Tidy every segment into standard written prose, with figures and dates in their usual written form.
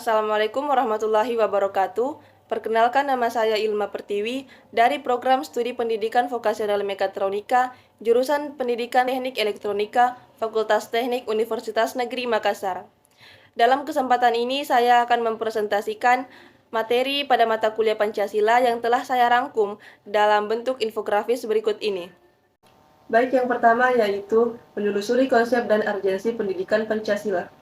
Assalamualaikum warahmatullahi wabarakatuh. Perkenalkan, nama saya Ilma Pertiwi dari program studi pendidikan vokasional mekatronika, jurusan pendidikan teknik elektronika, Fakultas Teknik Universitas Negeri Makassar. Dalam kesempatan ini saya akan mempresentasikan materi pada mata kuliah Pancasila yang telah saya rangkum dalam bentuk infografis berikut ini. Baik, yang pertama yaitu menelusuri konsep dan urgensi pendidikan Pancasila.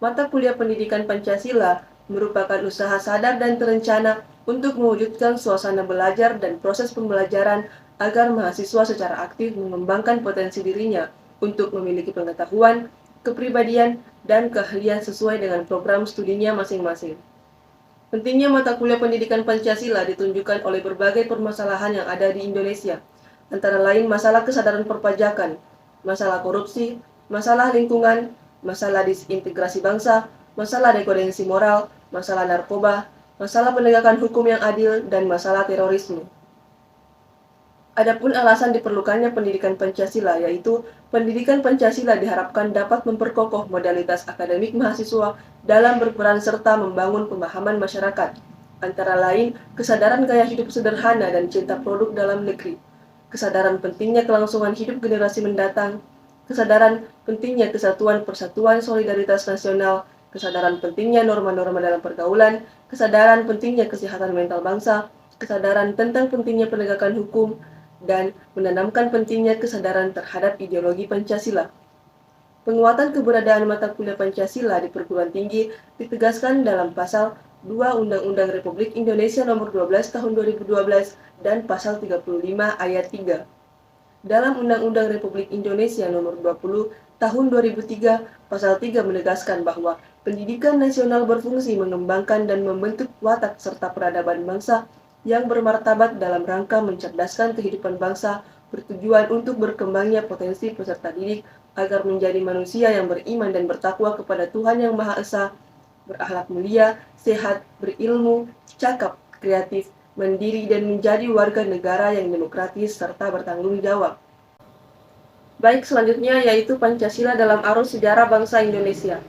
Mata kuliah pendidikan Pancasila merupakan usaha sadar dan terencana untuk mewujudkan suasana belajar dan proses pembelajaran agar mahasiswa secara aktif mengembangkan potensi dirinya untuk memiliki pengetahuan, kepribadian, dan keahlian sesuai dengan program studinya masing-masing. Pentingnya mata kuliah pendidikan Pancasila ditunjukkan oleh berbagai permasalahan yang ada di Indonesia, antara lain masalah kesadaran perpajakan, masalah korupsi, masalah lingkungan, masalah disintegrasi bangsa, masalah dekodensi moral, masalah narkoba, masalah penegakan hukum yang adil, dan masalah terorisme. Adapun alasan diperlukannya pendidikan Pancasila, yaitu pendidikan Pancasila diharapkan dapat memperkokoh modalitas akademik mahasiswa dalam berperan serta membangun pemahaman masyarakat, antara lain kesadaran gaya hidup sederhana dan cinta produk dalam negeri, kesadaran pentingnya kelangsungan hidup generasi mendatang, kesadaran pentingnya kesatuan persatuan solidaritas nasional, kesadaran pentingnya norma-norma dalam pergaulan, kesadaran pentingnya kesehatan mental bangsa, kesadaran tentang pentingnya penegakan hukum, dan menanamkan pentingnya kesadaran terhadap ideologi Pancasila. Penguatan keberadaan mata kuliah Pancasila di perguruan tinggi ditegaskan dalam pasal 2 Undang-Undang Republik Indonesia Nomor 12 Tahun 2012 dan pasal 35 ayat 3. Dalam Undang-Undang Republik Indonesia Nomor 20 Tahun 2003, pasal 3 menegaskan bahwa pendidikan nasional berfungsi mengembangkan dan membentuk watak serta peradaban bangsa yang bermartabat dalam rangka mencerdaskan kehidupan bangsa, bertujuan untuk berkembangnya potensi peserta didik agar menjadi manusia yang beriman dan bertakwa kepada Tuhan Yang Maha Esa, berakhlak mulia, sehat, berilmu, cakap, kreatif, mandiri, dan menjadi warga negara yang demokratis serta bertanggung jawab. Baik, selanjutnya yaitu Pancasila dalam arus sejarah bangsa Indonesia.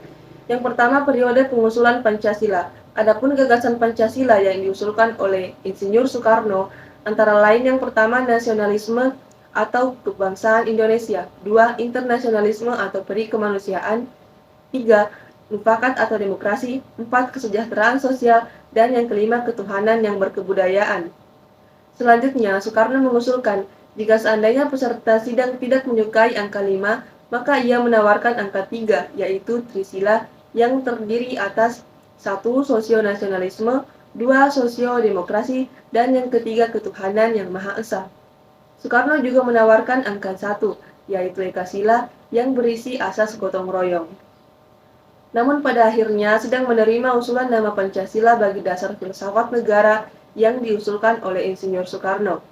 Yang pertama, periode pengusulan Pancasila. Adapun gagasan Pancasila yang diusulkan oleh Insinyur Soekarno antara lain yang pertama nasionalisme atau kebangsaan Indonesia, 2 internasionalisme atau peri kemanusiaan, 3 mufakat atau demokrasi, 4 kesejahteraan sosial, dan yang kelima ketuhanan yang berkebudayaan. Selanjutnya, Soekarno mengusulkan jika seandainya peserta sidang tidak menyukai angka 5, maka ia menawarkan angka 3, yaitu Trisila yang terdiri atas 1. Sosionasionalisme, 2. Sosiodemokrasi, dan yang ketiga ketuhanan yang Maha Esa. Soekarno juga menawarkan angka 1, yaitu Ekasila yang berisi asas gotong royong. Namun pada akhirnya sidang menerima usulan nama Pancasila bagi dasar filsafat negara yang diusulkan oleh Insinyur Soekarno.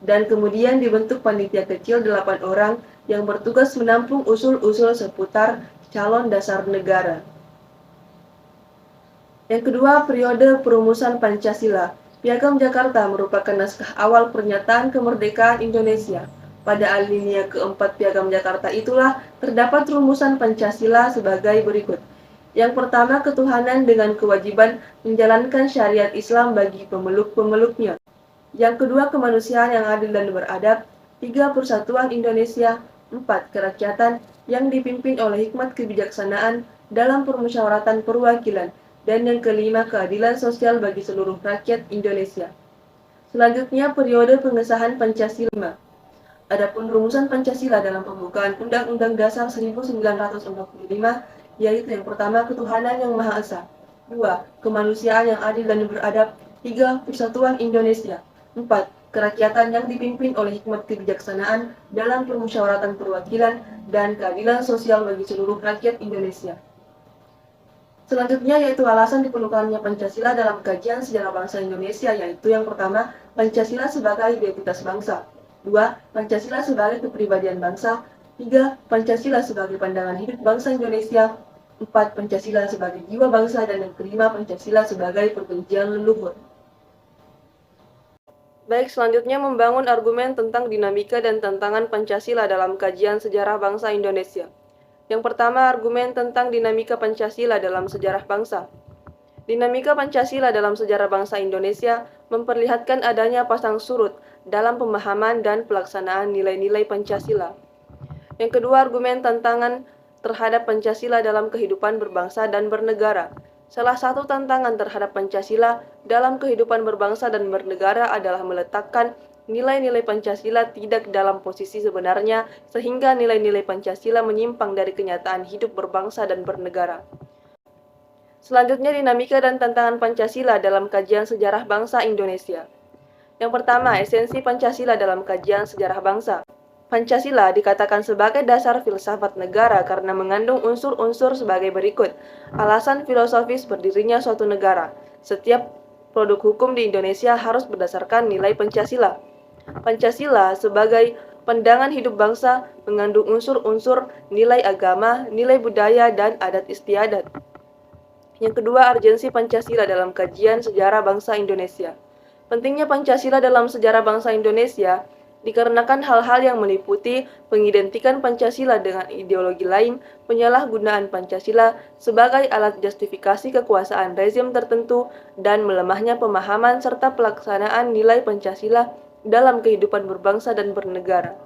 Dan kemudian dibentuk panitia kecil 8 orang yang bertugas menampung usul-usul seputar calon dasar negara. Yang kedua, periode perumusan Pancasila. Piagam Jakarta merupakan naskah awal pernyataan kemerdekaan Indonesia. Pada alinea keempat Piagam Jakarta itulah terdapat rumusan Pancasila sebagai berikut. Yang pertama, ketuhanan dengan kewajiban menjalankan syariat Islam bagi pemeluk-pemeluknya. Yang kedua, kemanusiaan yang adil dan beradab. 3. Persatuan Indonesia. 4. Kerakyatan yang dipimpin oleh hikmat kebijaksanaan dalam permusyawaratan perwakilan. Dan yang kelima, keadilan sosial bagi seluruh rakyat Indonesia. Selanjutnya, periode pengesahan Pancasila. Adapun rumusan Pancasila dalam pembukaan Undang-Undang Dasar 1945, yaitu yang pertama, ketuhanan yang Maha Esa. 2. Kemanusiaan yang adil dan beradab. 3. Persatuan Indonesia. 4. Kerakyatan yang dipimpin oleh hikmat kebijaksanaan dalam permusyawaratan perwakilan dan keadilan sosial bagi seluruh rakyat Indonesia. Selanjutnya yaitu alasan diperlukannya Pancasila dalam kajian sejarah bangsa Indonesia, yaitu yang pertama, Pancasila sebagai identitas bangsa. 2. Pancasila sebagai kepribadian bangsa. 3. Pancasila sebagai pandangan hidup bangsa Indonesia. 4. Pancasila sebagai jiwa bangsa. Dan yang kelima, Pancasila sebagai perkejian leluhur. Baik, selanjutnya membangun argumen tentang dinamika dan tantangan Pancasila dalam kajian sejarah bangsa Indonesia. Yang pertama, argumen tentang dinamika Pancasila dalam sejarah bangsa. Dinamika Pancasila dalam sejarah bangsa Indonesia memperlihatkan adanya pasang surut dalam pemahaman dan pelaksanaan nilai-nilai Pancasila. Yang kedua, argumen tantangan terhadap Pancasila dalam kehidupan berbangsa dan bernegara. Salah satu tantangan terhadap Pancasila dalam kehidupan berbangsa dan bernegara adalah meletakkan nilai-nilai Pancasila tidak dalam posisi sebenarnya sehingga nilai-nilai Pancasila menyimpang dari kenyataan hidup berbangsa dan bernegara. Selanjutnya, dinamika dan tantangan Pancasila dalam kajian sejarah bangsa Indonesia. Yang pertama, esensi Pancasila dalam kajian sejarah bangsa. Pancasila dikatakan sebagai dasar filsafat negara karena mengandung unsur-unsur sebagai berikut. Alasan filosofis berdirinya suatu negara. Setiap produk hukum di Indonesia harus berdasarkan nilai Pancasila. Pancasila sebagai pandangan hidup bangsa mengandung unsur-unsur nilai agama, nilai budaya, dan adat istiadat. Yang kedua, urgensi Pancasila dalam kajian sejarah bangsa Indonesia. Pentingnya Pancasila dalam sejarah bangsa Indonesia dikarenakan hal-hal yang meliputi pengidentikan Pancasila dengan ideologi lain, penyalahgunaan Pancasila sebagai alat justifikasi kekuasaan rezim tertentu, dan melemahnya pemahaman serta pelaksanaan nilai Pancasila dalam kehidupan berbangsa dan bernegara.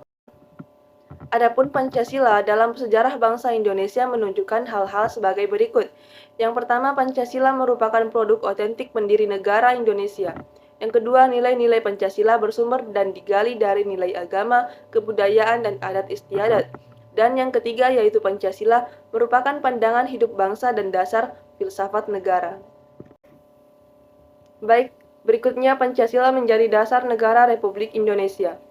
Adapun Pancasila dalam sejarah bangsa Indonesia menunjukkan hal-hal sebagai berikut. Yang pertama, Pancasila merupakan produk otentik pendiri negara Indonesia. Yang kedua, nilai-nilai Pancasila bersumber dan digali dari nilai agama, kebudayaan, dan adat istiadat. Dan yang ketiga, yaitu Pancasila merupakan pandangan hidup bangsa dan dasar filsafat negara. Baik, berikutnya Pancasila menjadi dasar negara Republik Indonesia.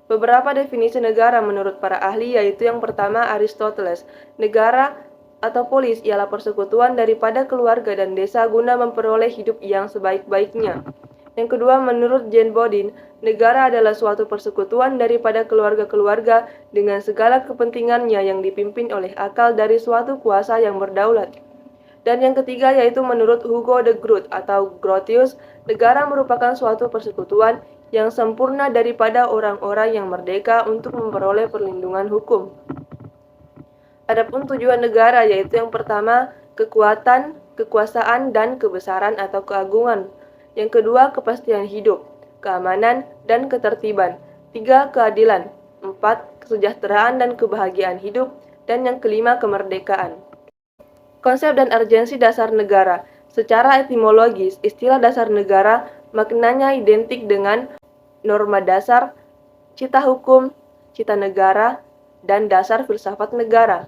Beberapa definisi negara menurut para ahli yaitu yang pertama Aristoteles. Negara atau polis ialah persekutuan daripada keluarga dan desa guna memperoleh hidup yang sebaik-baiknya. Yang kedua, menurut Jane Bodin, negara adalah suatu persekutuan daripada keluarga-keluarga dengan segala kepentingannya yang dipimpin oleh akal dari suatu kuasa yang berdaulat. Dan yang ketiga yaitu menurut Hugo de Groot atau Grotius, negara merupakan suatu persekutuan yang sempurna daripada orang-orang yang merdeka untuk memperoleh perlindungan hukum. Adapun tujuan negara yaitu yang pertama, kekuatan, kekuasaan, dan kebesaran atau keagungan. Yang kedua, kepastian hidup, keamanan, dan ketertiban. 3. Keadilan. 4. Kesejahteraan dan kebahagiaan hidup. Dan yang kelima, kemerdekaan. Konsep dan urgensi dasar negara. Secara etimologis, istilah dasar negara maknanya identik dengan norma dasar, cita hukum, cita negara, dan dasar filsafat negara.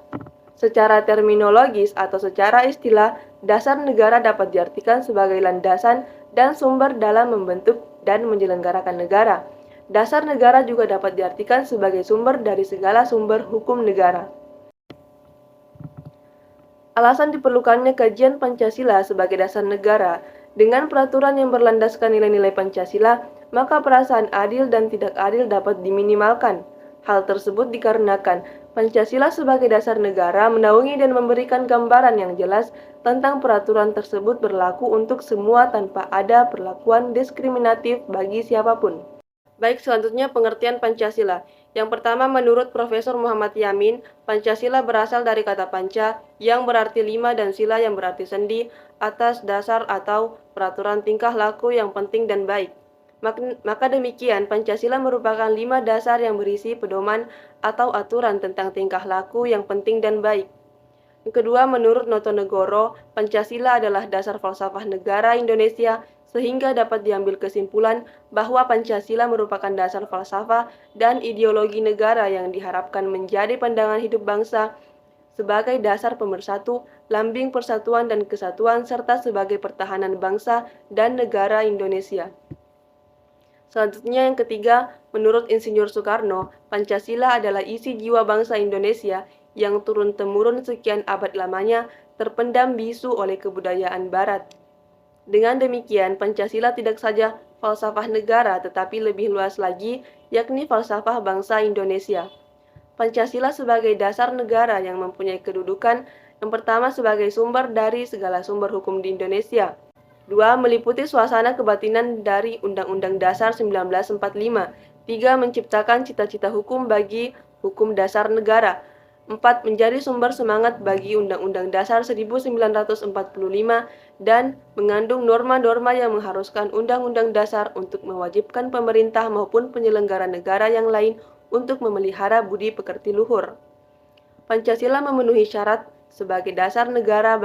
Secara terminologis atau secara istilah, dasar negara dapat diartikan sebagai landasan dan sumber dalam membentuk dan menyelenggarakan negara. Dasar negara juga dapat diartikan sebagai sumber dari segala sumber hukum negara. Alasan diperlukannya kajian Pancasila sebagai dasar negara, dengan peraturan yang berlandaskan nilai-nilai Pancasila, maka perasaan adil dan tidak adil dapat diminimalkan. Hal tersebut dikarenakan Pancasila sebagai dasar negara menaungi dan memberikan gambaran yang jelas tentang peraturan tersebut berlaku untuk semua tanpa ada perlakuan diskriminatif bagi siapapun. Baik, selanjutnya pengertian Pancasila. Yang pertama, menurut Profesor Muhammad Yamin, Pancasila berasal dari kata panca yang berarti lima dan sila yang berarti sendi atas dasar atau peraturan tingkah laku yang penting dan baik. Maka demikian, Pancasila merupakan 5 dasar yang berisi pedoman atau aturan tentang tingkah laku yang penting dan baik. Yang kedua, menurut Notonegoro, Pancasila adalah dasar falsafah negara Indonesia sehingga dapat diambil kesimpulan bahwa Pancasila merupakan dasar falsafah dan ideologi negara yang diharapkan menjadi pandangan hidup bangsa sebagai dasar pemersatu, lambing persatuan dan kesatuan serta sebagai pertahanan bangsa dan negara Indonesia. Selanjutnya yang ketiga, menurut Insinyur Soekarno, Pancasila adalah isi jiwa bangsa Indonesia yang turun-temurun sekian abad lamanya terpendam bisu oleh kebudayaan Barat. Dengan demikian, Pancasila tidak saja falsafah negara tetapi lebih luas lagi, yakni falsafah bangsa Indonesia. Pancasila sebagai dasar negara yang mempunyai kedudukan yang pertama sebagai sumber dari segala sumber hukum di Indonesia. 2. Meliputi suasana kebatinan dari Undang-Undang Dasar 1945. 3. Menciptakan cita-cita hukum bagi hukum dasar negara. 4. Menjadi sumber semangat bagi Undang-Undang Dasar 1945 dan mengandung norma-norma yang mengharuskan Undang-Undang Dasar untuk mewajibkan pemerintah maupun penyelenggara negara yang lain untuk memelihara budi pekerti luhur. Pancasila memenuhi syarat sebagai dasar negara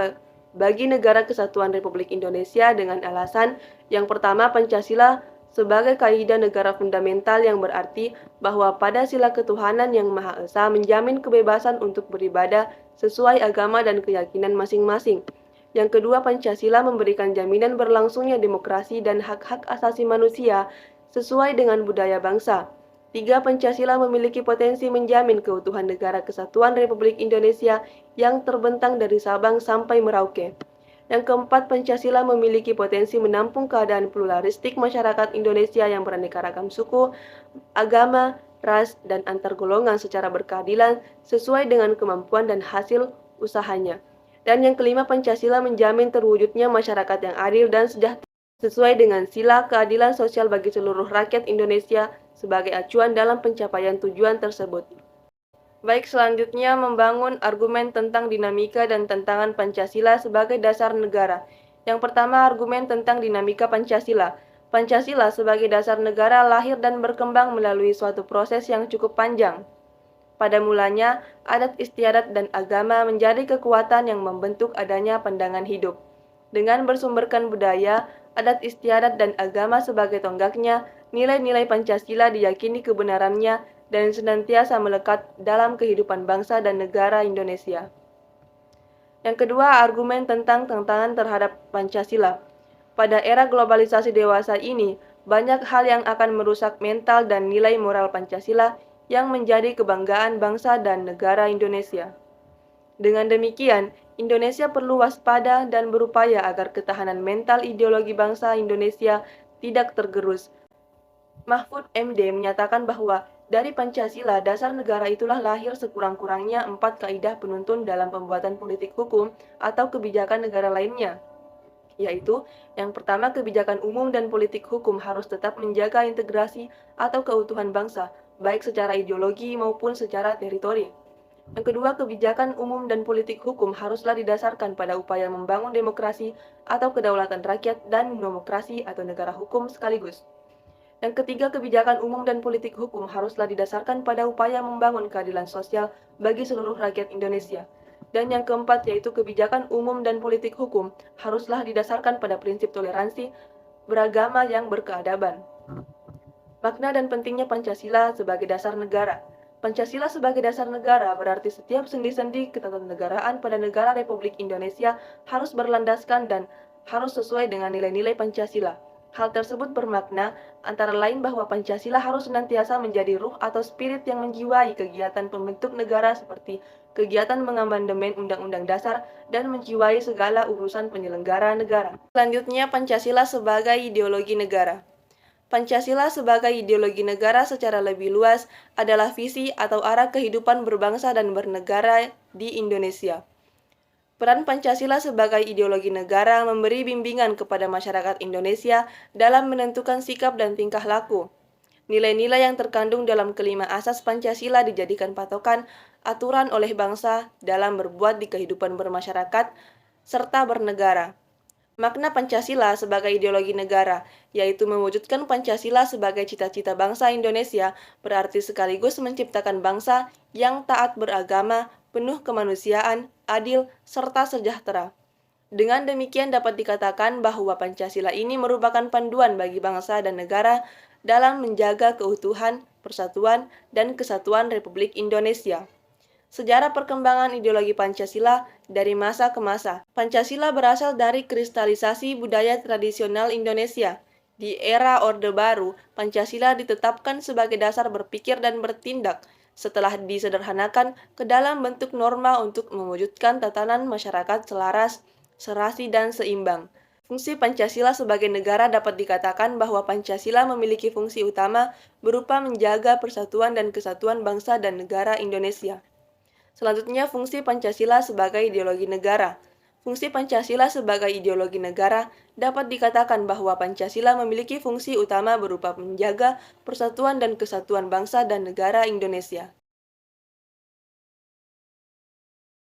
bagi Negara Kesatuan Republik Indonesia dengan alasan yang pertama, Pancasila sebagai kaidah negara fundamental yang berarti bahwa pada sila ketuhanan yang Maha Esa menjamin kebebasan untuk beribadah sesuai agama dan keyakinan masing-masing. Yang kedua, Pancasila memberikan jaminan berlangsungnya demokrasi dan hak-hak asasi manusia sesuai dengan budaya bangsa. 3. Pancasila memiliki potensi menjamin keutuhan Negara Kesatuan Republik Indonesia yang terbentang dari Sabang sampai Merauke. Yang keempat, Pancasila memiliki potensi menampung keadaan pluralistik masyarakat Indonesia yang beraneka ragam suku, agama, ras, dan antar golongan secara berkeadilan sesuai dengan kemampuan dan hasil usahanya. Dan yang kelima, Pancasila menjamin terwujudnya masyarakat yang adil dan sejahtera sesuai dengan sila keadilan sosial bagi seluruh rakyat Indonesia sebagai acuan dalam pencapaian tujuan tersebut. Baik, selanjutnya membangun argumen tentang dinamika dan tantangan Pancasila sebagai dasar negara. Yang pertama, argumen tentang dinamika Pancasila. Pancasila sebagai dasar negara lahir dan berkembang melalui suatu proses yang cukup panjang. Pada mulanya, adat istiadat dan agama menjadi kekuatan yang membentuk adanya pandangan hidup. Dengan bersumberkan budaya, adat istiadat dan agama sebagai tonggaknya, nilai-nilai Pancasila diyakini kebenarannya dan senantiasa melekat dalam kehidupan bangsa dan negara Indonesia. Yang kedua, argumen tentang tantangan terhadap Pancasila. Pada era globalisasi dewasa ini, banyak hal yang akan merusak mental dan nilai moral Pancasila yang menjadi kebanggaan bangsa dan negara Indonesia. Dengan demikian, Indonesia perlu waspada dan berupaya agar ketahanan mental ideologi bangsa Indonesia tidak tergerus. Mahfud MD menyatakan bahwa dari Pancasila, dasar negara itulah lahir sekurang-kurangnya 4 kaidah penuntun dalam pembuatan politik hukum atau kebijakan negara lainnya, yaitu yang pertama, kebijakan umum dan politik hukum harus tetap menjaga integrasi atau keutuhan bangsa, baik secara ideologi maupun secara teritori. Yang kedua, kebijakan umum dan politik hukum haruslah didasarkan pada upaya membangun demokrasi atau kedaulatan rakyat dan demokrasi atau negara hukum sekaligus. Yang ketiga, kebijakan umum dan politik hukum haruslah didasarkan pada upaya membangun keadilan sosial bagi seluruh rakyat Indonesia. Dan yang keempat, yaitu kebijakan umum dan politik hukum haruslah didasarkan pada prinsip toleransi beragama yang berkeadaban. Makna dan pentingnya Pancasila sebagai dasar negara. Pancasila sebagai dasar negara berarti setiap sendi-sendi ketatanegaraan pada negara Republik Indonesia harus berlandaskan dan harus sesuai dengan nilai-nilai Pancasila. Hal tersebut bermakna antara lain bahwa Pancasila harus senantiasa menjadi ruh atau spirit yang menjiwai kegiatan pembentuk negara seperti kegiatan mengamandemen Undang-Undang Dasar dan menjiwai segala urusan penyelenggara negara. Selanjutnya, Pancasila sebagai ideologi negara. Pancasila sebagai ideologi negara secara lebih luas adalah visi atau arah kehidupan berbangsa dan bernegara di Indonesia. Peran Pancasila sebagai ideologi negara memberi bimbingan kepada masyarakat Indonesia dalam menentukan sikap dan tingkah laku. Nilai-nilai yang terkandung dalam kelima asas Pancasila dijadikan patokan aturan oleh bangsa dalam berbuat di kehidupan bermasyarakat serta bernegara. Makna Pancasila sebagai ideologi negara, yaitu mewujudkan Pancasila sebagai cita-cita bangsa Indonesia, berarti sekaligus menciptakan bangsa yang taat beragama, penuh kemanusiaan, adil, serta sejahtera. Dengan demikian dapat dikatakan bahwa Pancasila ini merupakan panduan bagi bangsa dan negara dalam menjaga keutuhan, persatuan, dan kesatuan Republik Indonesia. Sejarah perkembangan ideologi Pancasila dari masa ke masa. Pancasila berasal dari kristalisasi budaya tradisional Indonesia. Di era Orde Baru, Pancasila ditetapkan sebagai dasar berpikir dan bertindak setelah disederhanakan ke dalam bentuk norma untuk mewujudkan tatanan masyarakat selaras, serasi, dan seimbang. Fungsi Pancasila sebagai negara dapat dikatakan bahwa Pancasila memiliki fungsi utama berupa menjaga persatuan dan kesatuan bangsa dan negara Indonesia. Selanjutnya, fungsi Pancasila sebagai ideologi negara. Fungsi Pancasila sebagai ideologi negara dapat dikatakan bahwa Pancasila memiliki fungsi utama berupa menjaga persatuan dan kesatuan bangsa dan negara Indonesia.